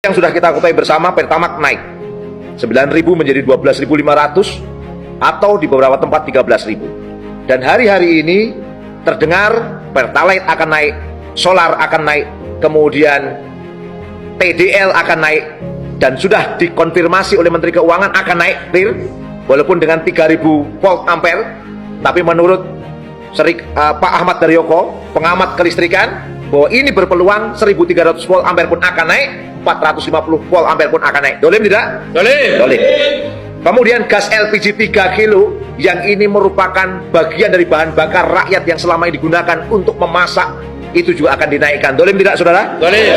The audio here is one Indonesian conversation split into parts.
Yang sudah kita ketahui bersama, Pertamax naik 9.000 menjadi 12.500 atau di beberapa tempat 13.000. Dan hari-hari ini terdengar Pertalite akan naik, solar akan naik, kemudian TDL akan naik, dan sudah dikonfirmasi oleh Menteri Keuangan akan naik real, walaupun dengan 3.000 volt ampere. Tapi menurut Pak Ahmad Daryoko, pengamat kelistrikan, bahwa ini berpeluang 1.300 volt ampere pun akan naik, 450 volt ampere pun akan naik. Dolim tidak? Dolim. Dolim. Kemudian gas LPG 3 kilo yang ini merupakan bagian dari bahan bakar rakyat yang selama ini digunakan untuk memasak, itu juga akan dinaikkan. Dolim tidak, saudara? Dolim.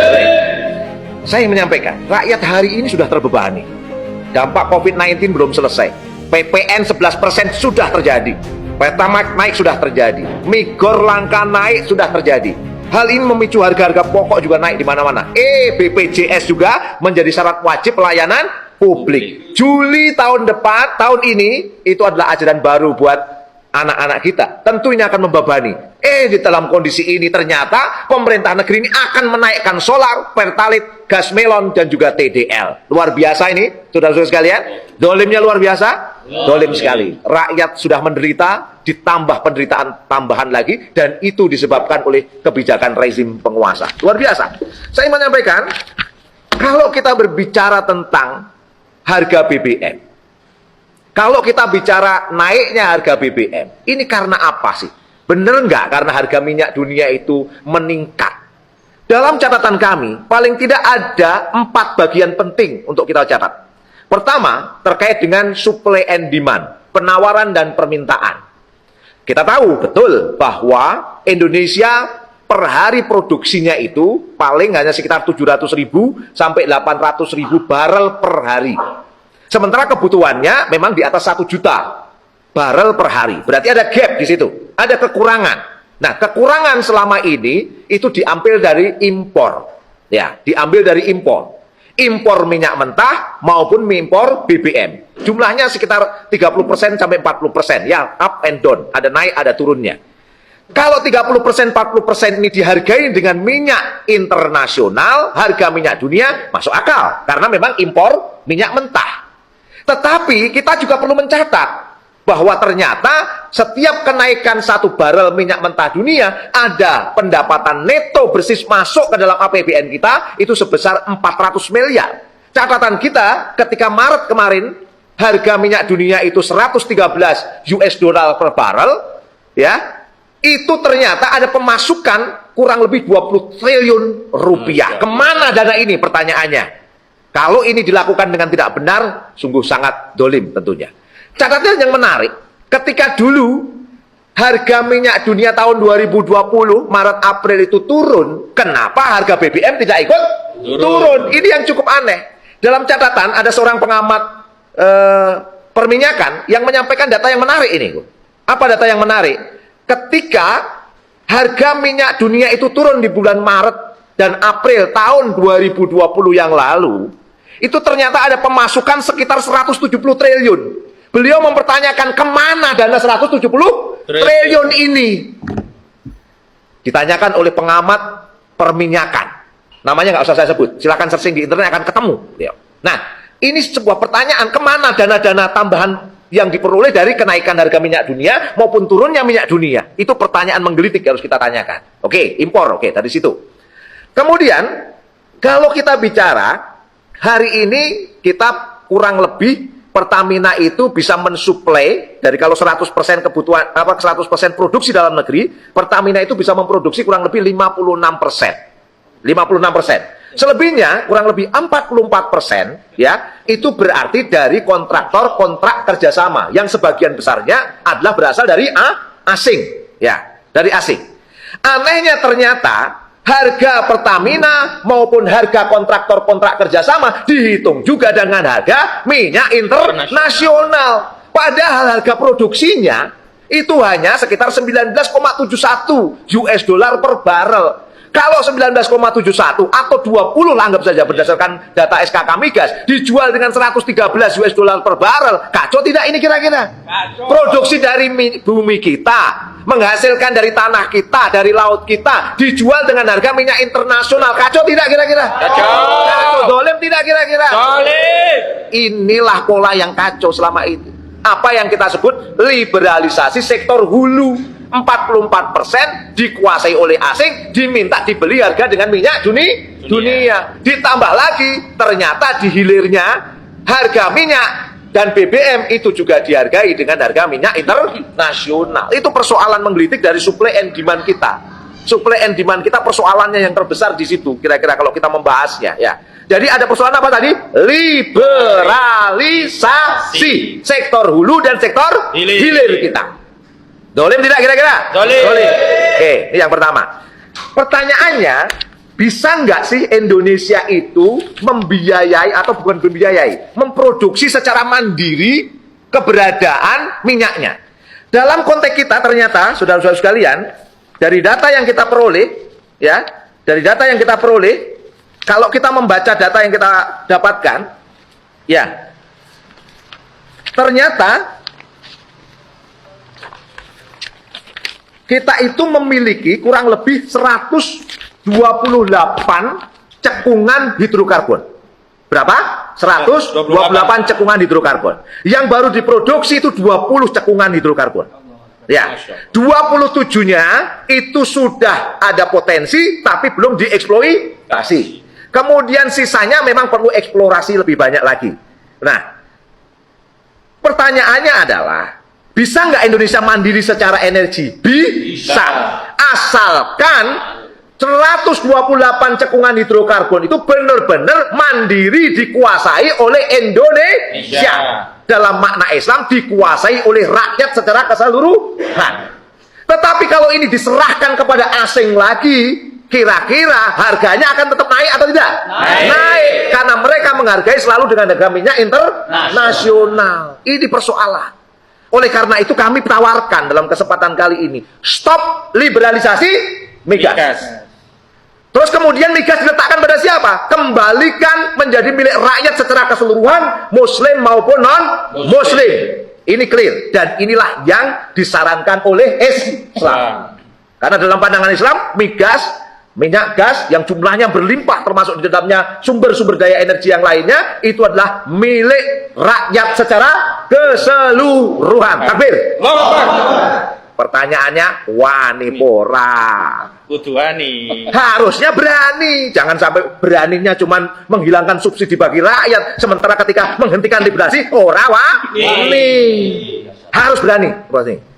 Saya menyampaikan, rakyat hari ini sudah terbebani. Dampak COVID-19 belum selesai. PPN 11% sudah terjadi. Pertamax naik sudah terjadi. Migor langka naik sudah terjadi. Hal ini memicu harga-harga pokok juga naik di mana-mana. BPJS juga menjadi syarat wajib pelayanan publik. Juli tahun depan, tahun ini, itu adalah ajaran baru buat anak-anak kita. Tentu ini akan membebani. Di dalam kondisi ini ternyata pemerintah negeri ini akan menaikkan solar, pertalite, gas melon, dan juga TDL. Luar biasa ini, saudara-saudara sekalian. Dolimnya luar biasa. Dolim sekali. Rakyat sudah menderita, ditambah penderitaan tambahan lagi, dan itu disebabkan oleh kebijakan rezim penguasa. Luar biasa. Saya menyampaikan, kalau kita berbicara tentang harga BBM, kalau kita bicara naiknya harga BBM, ini karena apa sih? Bener nggak karena harga minyak dunia itu meningkat? Dalam catatan kami, paling tidak ada 4 bagian penting untuk kita catat. Pertama, terkait dengan supply and demand, penawaran dan permintaan. Kita tahu betul bahwa Indonesia per hari produksinya itu paling hanya sekitar 700.000 sampai 800.000 barel per hari. Sementara kebutuhannya memang di atas 1 juta barel per hari. Berarti ada gap di situ, ada kekurangan. Nah, kekurangan selama ini itu diambil dari impor. Ya, diambil dari impor. Impor minyak mentah maupun impor BBM. Jumlahnya sekitar 30% sampai 40%. Ya, up and down, ada naik, ada turunnya. Kalau 30%, 40% ini dihargai dengan minyak internasional, harga minyak dunia masuk akal. Karena memang impor minyak mentah. Tetapi kita juga perlu mencatat bahwa ternyata setiap kenaikan 1 barel minyak mentah dunia, ada pendapatan neto bersih masuk ke dalam APBN kita itu sebesar 400 miliar. Catatan kita ketika Maret kemarin harga minyak dunia itu 113 US dollar per barel, ya, itu ternyata ada pemasukan kurang lebih 20 triliun rupiah. Kemana dana ini, pertanyaannya? Kalau ini dilakukan dengan tidak benar, sungguh sangat dolim tentunya. Catatan yang menarik, ketika dulu harga minyak dunia tahun 2020, Maret April itu turun, kenapa harga BBM tidak ikut turun? Ini yang cukup aneh. Dalam catatan ada seorang pengamat perminyakan yang menyampaikan data yang menarik ini. Apa data yang menarik? Ketika harga minyak dunia itu turun di bulan Maret dan April tahun 2020 yang lalu, itu ternyata ada pemasukan sekitar 170 triliun. Beliau mempertanyakan kemana dana 170 triliun ini. Ditanyakan oleh pengamat perminyakan. Namanya nggak usah saya sebut. Silakan searching di internet akan ketemu. Nah, ini sebuah pertanyaan, kemana dana-dana tambahan yang diperoleh dari kenaikan harga minyak dunia maupun turunnya minyak dunia? Itu pertanyaan menggelitik harus kita tanyakan. Oke, impor. Oke, dari situ. Kemudian, kalau kita bicara, hari ini kita kurang lebih Pertamina itu bisa mensuplai dari kalau 100% kebutuhan 100% produksi dalam negeri, Pertamina itu bisa memproduksi kurang lebih 56%. 56%. Selebihnya kurang lebih 44%, ya, itu berarti dari kontraktor kontrak kerjasama yang sebagian besarnya adalah berasal dari asing, ya, dari asing. Anehnya ternyata harga Pertamina maupun harga kontraktor kontrak kerjasama dihitung juga dengan harga minyak internasional. Padahal harga produksinya itu hanya sekitar 19,71 US dollar per barel. Kalau 19,71 atau 20 lah anggap saja berdasarkan data SKK Migas dijual dengan 113 US dollar per barel, kacau tidak ini kira-kira? Produksi dari bumi kita, menghasilkan dari tanah kita, dari laut kita, dijual dengan harga minyak internasional, kacau tidak kira-kira? Kacau. Dolim tidak kira-kira? Solid. Inilah pola yang kacau selama ini. Apa yang kita sebut liberalisasi sektor hulu. 44% dikuasai oleh asing, diminta dibeli harga dengan minyak dunia. Ditambah lagi, ternyata di hilirnya harga minyak dan BBM itu juga dihargai dengan harga minyak internasional. Itu persoalan menggelitik dari supply and demand kita. Supply and demand kita persoalannya yang terbesar di situ. Kira-kira kalau kita membahasnya, ya. Jadi ada persoalan apa tadi? Liberalisasi sektor hulu dan sektor hilir kita. Dolim tidak kira-kira? Dolim. Oke, ini yang pertama. Pertanyaannya, bisa nggak sih Indonesia itu membiayai atau bukan membiayai, memproduksi secara mandiri keberadaan minyaknya? Dalam konteks kita ternyata, saudara-saudara sekalian, dari data yang kita peroleh, ya, dari data yang kita peroleh, kalau kita membaca data yang kita dapatkan, ya, ternyata kita itu memiliki kurang lebih 128 cekungan hidrokarbon. Berapa? 128 cekungan hidrokarbon. Yang baru diproduksi itu 20 cekungan hidrokarbon. Ya, 27-nya itu sudah ada potensi tapi belum dieksploitasi. Kemudian sisanya memang perlu eksplorasi lebih banyak lagi. Nah, pertanyaannya adalah, bisa nggak Indonesia mandiri secara energi? Bisa. Asalkan 128 cekungan hidrokarbon itu benar-benar mandiri dikuasai oleh Indonesia. Dalam makna Islam dikuasai oleh rakyat secara keseluruhan. Tetapi kalau ini diserahkan kepada asing lagi, kira-kira harganya akan tetap naik atau tidak? Naik. Karena mereka menghargai selalu dengan harga minyak internasional. Ini persoalan. Oleh karena itu kami tawarkan dalam kesempatan kali ini, stop liberalisasi migas. Terus kemudian migas diletakkan pada siapa? Kembalikan menjadi milik rakyat secara keseluruhan, muslim maupun non-muslim. Ini clear. Dan inilah yang disarankan oleh Islam. Karena dalam pandangan Islam, minyak gas yang jumlahnya berlimpah, termasuk di dalamnya sumber-sumber daya energi yang lainnya, itu adalah milik rakyat secara keseluruhan. Takbir. Pertanyaannya, wani pora? Kudu wani. Harusnya berani. Jangan sampai beraninya cuman menghilangkan subsidi bagi rakyat, sementara ketika menghentikan liberalisasi ora wani. Harus berani.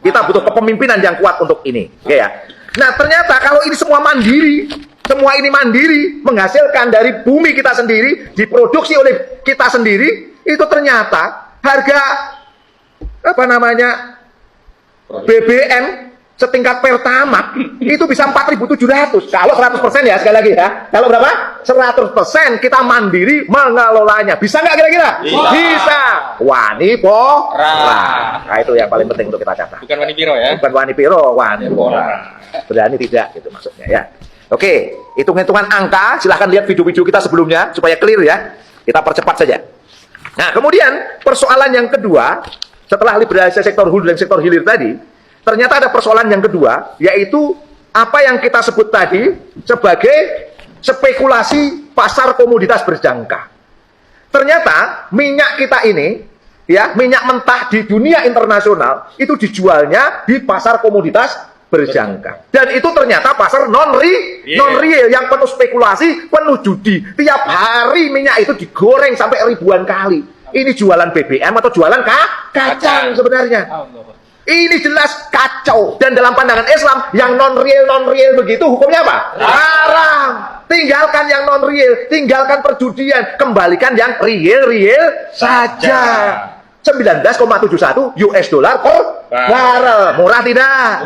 Kita butuh kepemimpinan yang kuat untuk ini. Oke ya. Nah, ternyata kalau ini semua mandiri, semua ini mandiri, menghasilkan dari bumi kita sendiri, diproduksi oleh kita sendiri, itu ternyata harga BBM setingkat Pertamax itu bisa 4.700 kalau 100% ya, sekali lagi ya. Kalau berapa? 100% kita mandiri mengelolanya. Bisa nggak kira-kira? Bisa. Wani pora. Nah, itu yang paling penting untuk kita catat. Bukan wani piro ya? Bukan wani piro, wani pora. Berani tidak, gitu maksudnya ya. Oke, hitung-hitungan angka, silahkan lihat video-video kita sebelumnya supaya clear ya. Kita percepat saja. Nah, kemudian persoalan yang kedua, setelah liberalisasi sektor hulu dan sektor hilir tadi, ternyata ada persoalan yang kedua, yaitu apa yang kita sebut tadi sebagai spekulasi pasar komoditas berjangka. Ternyata minyak kita ini, ya, minyak mentah di dunia internasional itu dijualnya di pasar komoditas berjangka. Dan itu ternyata pasar non-real yang penuh spekulasi, penuh judi. Tiap hari minyak itu digoreng sampai ribuan kali. Ini jualan BBM atau jualan kacang sebenarnya. Ini jelas kacau. Dan dalam pandangan Islam, yang non-real begitu hukumnya apa? Haram. Tinggalkan yang non-real, tinggalkan perjudian, kembalikan yang real saja. 19,71 US dollar per barrel. Murah tidak?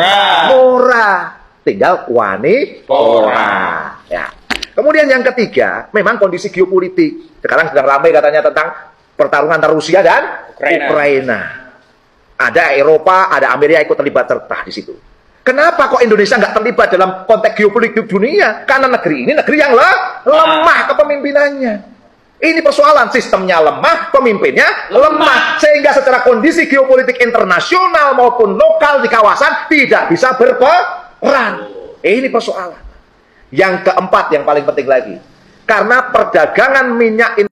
Murah. Tinggal wani pora. Ya. Kemudian yang ketiga, memang kondisi geopolitik. Sekarang sedang ramai katanya tentang pertarungan antara Rusia dan Ukraina. Ada Eropa, ada Amerika ikut terlibat serta di situ. Kenapa kok Indonesia nggak terlibat dalam konteks geopolitik dunia? Karena negeri ini negeri yang lemah kepemimpinannya. Ini persoalan, sistemnya lemah, pemimpinnya lemah, sehingga secara kondisi geopolitik internasional maupun lokal di kawasan tidak bisa berperan. Ini persoalan. Yang keempat yang paling penting lagi, karena perdagangan minyak